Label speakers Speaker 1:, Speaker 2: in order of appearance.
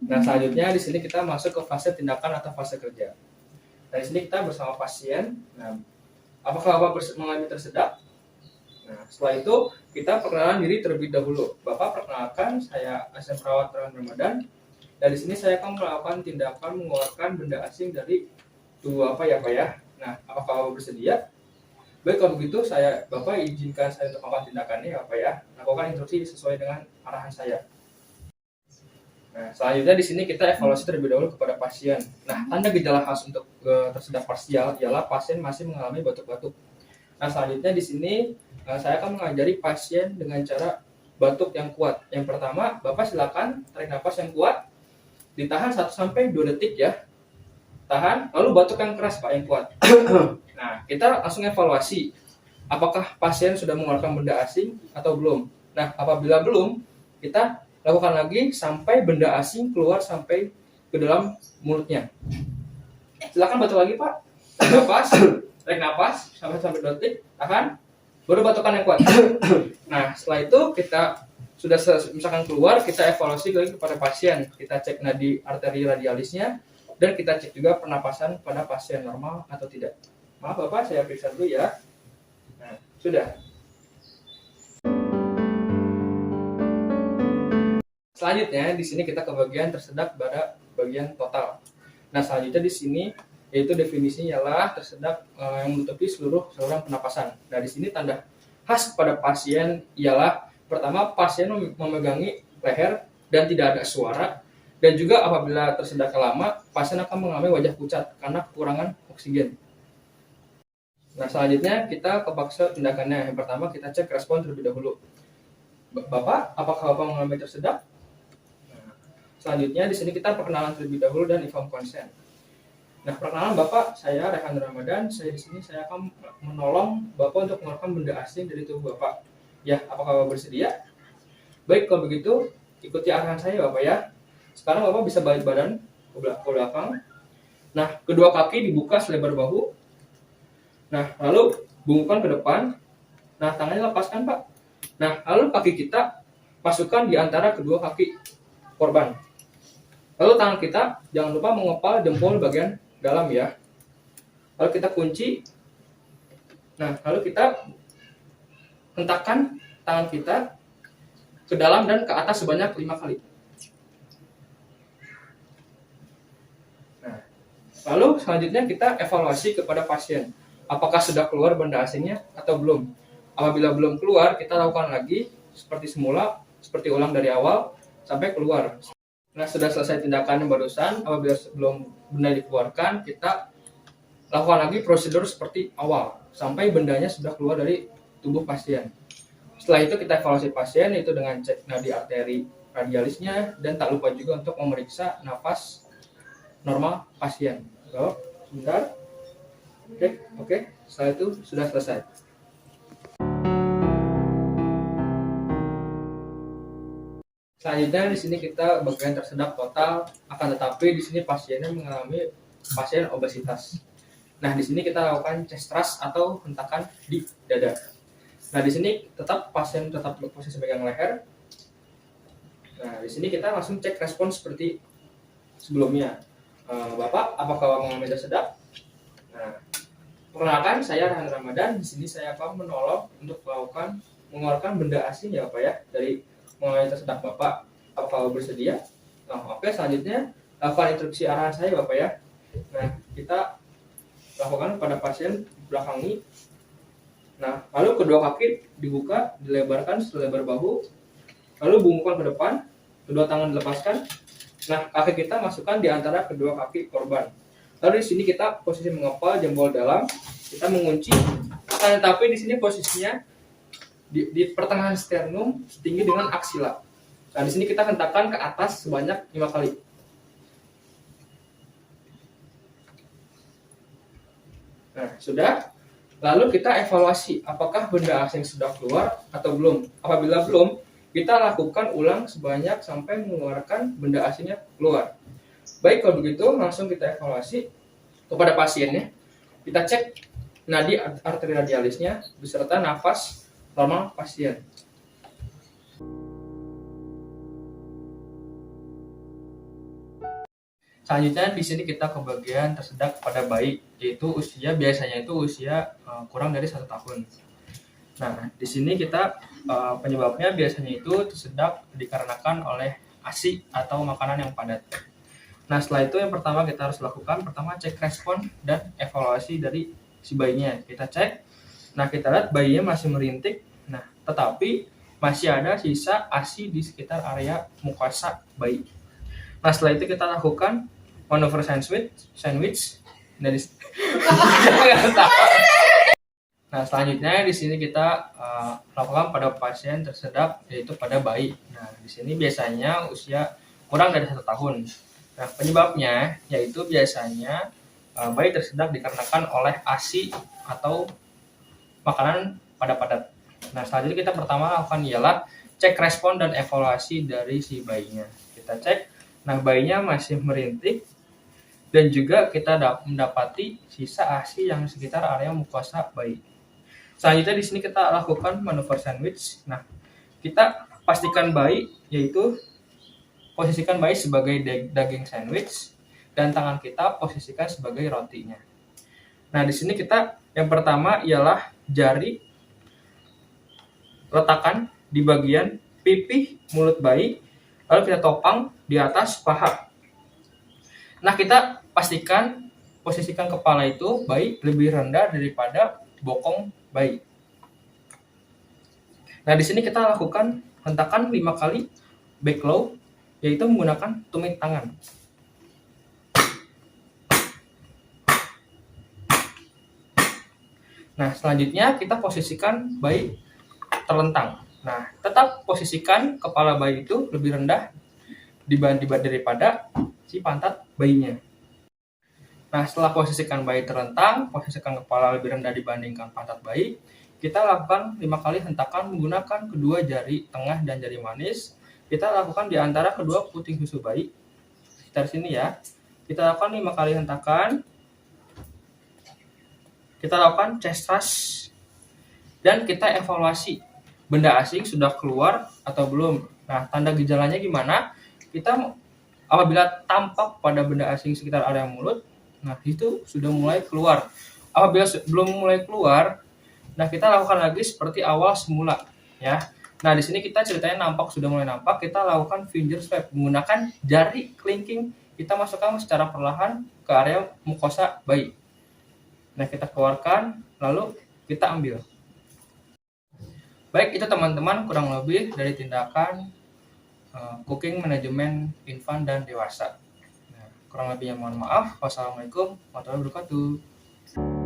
Speaker 1: Nah, selanjutnya di sini kita masuk ke fase tindakan atau fase kerja. Nah, di sini kita bersama pasien. Nah, apakah Bapak mengalami tersedak? Nah, setelah itu kita perkenalan diri terlebih dahulu. Bapak, perkenalkan, saya asisten perawat Rehan Ramadan. Dan di sini saya akan melakukan tindakan mengeluarkan benda asing dari tubuh Bapak ya, Pak ya. Nah, apakah Bapak bersedia? Baik, kalau begitu Bapak izinkan saya untuk melakukan tindakannya ya, Pak ya. Lakukan instruksi sesuai dengan arahan saya. Nah, selanjutnya di sini kita evaluasi terlebih dahulu kepada pasien. Nah, tanda gejala khas untuk tersedak parsial ialah pasien masih mengalami batuk-batuk. Nah, selanjutnya di sini saya akan mengajari pasien dengan cara batuk yang kuat. Yang pertama, Bapak silakan tarik nafas yang kuat, ditahan 1-2 detik ya. Tahan, lalu batuk yang keras Pak, yang kuat. Nah, kita langsung evaluasi. Apakah pasien sudah mengeluarkan benda asing atau belum? Nah, apabila belum, kita lakukan lagi sampai benda asing keluar sampai ke dalam mulutnya. Silakan batuk lagi Pak. Tarik nafas sampai 2 detik, tahan, baru batukan yang kuat. Nah, setelah itu kita sudah misalkan keluar, kita evaluasi lagi kepada pasien. Kita cek nadi arteri radialisnya dan kita cek juga pernapasan pada pasien normal atau tidak. Maaf Bapak, saya periksa dulu ya. Nah, sudah. Selanjutnya di sini kita ke bagian tersedak pada bagian total. Nah, selanjutnya di sini yaitu definisinya ialah tersedak yang menutupi seluruh saluran pernapasan. Nah, di sini tanda khas pada pasien ialah pertama, pasien memegangi leher dan tidak ada suara, dan juga apabila tersedak lama, pasien akan mengalami wajah pucat karena kekurangan oksigen. Nah, selanjutnya kita ke fase tindakannya. Yang pertama, kita cek respon terlebih dahulu. Bapak, apakah Bapak mengalami tersedak? Selanjutnya di sini kita perkenalan terlebih dahulu dan inform consent. Nah, perkenalan Bapak, saya Rehan Ramadan. Saya di sini saya akan menolong Bapak untuk mengeluarkan benda asing dari tubuh Bapak. Ya, apakah Bapak bersedia? Baik, kalau begitu ikuti arahan saya Bapak ya. Sekarang Bapak bisa balik badan ke belakang. Nah, kedua kaki dibuka selebar bahu. Nah, lalu bungkukkan ke depan. Nah, tangannya lepaskan Pak. Nah, lalu kaki kita masukkan di antara kedua kaki korban. Lalu tangan kita jangan lupa mengepal jempol bagian dalam ya. Lalu kita kunci. Nah, lalu kita hentakkan tangan kita ke dalam dan ke atas sebanyak 5 kali. Nah, lalu selanjutnya kita evaluasi kepada pasien. Apakah sudah keluar benda asingnya atau belum? Apabila belum keluar, kita lakukan lagi seperti semula, seperti ulang dari awal sampai keluar. Nah, sudah selesai tindakan yang barusan, apabila sebelum benda dikeluarkan, kita lakukan lagi prosedur seperti awal, sampai bendanya sudah keluar dari tubuh pasien. Setelah itu kita evaluasi pasien, itu dengan cek nadi arteri radialisnya, dan tak lupa juga untuk memeriksa nafas normal pasien. So, sebentar. Oke, setelah itu sudah selesai. Selanjutnya di sini kita bagian tersedak total, akan tetapi di sini pasiennya mengalami pasien obesitas. Nah, di sini kita lakukan chest thrust atau hentakan di dada. Nah, di sini pasien tetap berposisi pegang leher. Nah, di sini kita langsung cek respon seperti sebelumnya. Bapak, apakah mengalami tersedak? Nah, perkenalkan, saya Rehan Ramadan. Di sini saya akan menolong untuk mengeluarkan benda asing ya Pak ya dari mengalami tersedak Bapak. Apakah bersedia? Nah, oke, selanjutnya lakukan instruksi arahan saya Bapak ya. Nah, kita lakukan pada pasien belakangi. Nah, lalu kedua kaki dibuka, dilebarkan selebar bahu. Lalu bungkukkan ke depan, kedua tangan dilepaskan. Nah, kaki kita masukkan di antara kedua kaki korban. Lalu di sini kita posisi mengepal jempol dalam, kita mengunci. Tapi di sini posisinya di pertengahan sternum setinggi dengan aksila. Nah, di sini kita hentakkan ke atas sebanyak 5 kali. Nah, sudah. Lalu kita evaluasi apakah benda asing sudah keluar atau belum. Apabila belum, kita lakukan ulang sebanyak sampai mengeluarkan benda asingnya keluar. Baik, kalau begitu langsung kita evaluasi kepada pasiennya. Kita cek nadi arteri radialisnya beserta nafas normal pasien. Selanjutnya di sini kita ke bagian tersedak pada bayi, yaitu biasanya itu usia kurang dari 1 tahun. Nah, di sini kita penyebabnya biasanya itu tersedak dikarenakan oleh ASI atau makanan yang padat. Nah, setelah itu yang pertama kita harus lakukan, pertama cek respon dan evaluasi dari si bayinya. Kita cek, nah kita lihat bayinya masih merintik, nah tetapi masih ada sisa ASI di sekitar area mukosa bayi. Nah, setelah itu kita lakukan manuver sandwich dari Nah, selanjutnya di sini kita lakukan pada pasien tersedak, yaitu pada bayi. Nah, di sini biasanya usia kurang dari 1 tahun. Nah, penyebabnya yaitu biasanya bayi tersedak dikarenakan oleh ASI atau makanan pada padat. Nah, selanjutnya kita pertama lakukan ialah cek respon dan evaluasi dari si bayinya. Kita cek, nah bayinya masih merintik, dan juga kita mendapati sisa ASI yang sekitar area mukosa bayi. Selanjutnya di sini kita lakukan manuver sandwich. Nah, kita pastikan bayi, yaitu posisikan bayi sebagai daging sandwich dan tangan kita posisikan sebagai rotinya. Nah, di sini kita yang pertama ialah jari letakkan di bagian pipi mulut bayi, lalu kita topang di atas paha. Nah, kita pastikan posisikan kepala itu bayi lebih rendah daripada bokong bayi. Nah, di sini kita lakukan hentakan 5 kali back low, yaitu menggunakan tumit tangan. Nah, selanjutnya kita posisikan bayi terlentang. Nah, tetap posisikan kepala bayi itu lebih rendah daripada si pantat bayinya. Nah, setelah posisikan bayi terlentang, posisikan kepala lebih rendah dibandingkan pantat bayi, kita lakukan 5 kali hentakan menggunakan kedua jari tengah dan jari manis. Kita lakukan di antara kedua puting susu bayi. Sekitar sini ya. Kita lakukan 5 kali hentakan. Kita lakukan chest thrust. Dan kita evaluasi benda asing sudah keluar atau belum. Nah, tanda gejalanya gimana? Kita apabila tampak pada benda asing sekitar area mulut, nah itu sudah mulai keluar. Apabila belum mulai keluar, nah kita lakukan lagi seperti awal semula, ya. Nah, di sini kita ceritanya sudah mulai nampak, kita lakukan finger swab menggunakan jari kelingking, kita masukkan secara perlahan ke area mukosa bayi. Nah, kita keluarkan, lalu kita ambil. Baik, itu teman-teman kurang lebih dari tindakan cooking manajemen infan dan dewasa. Nah, kurang lebihnya mohon maaf. Wassalamualaikum warahmatullahi wabarakatuh.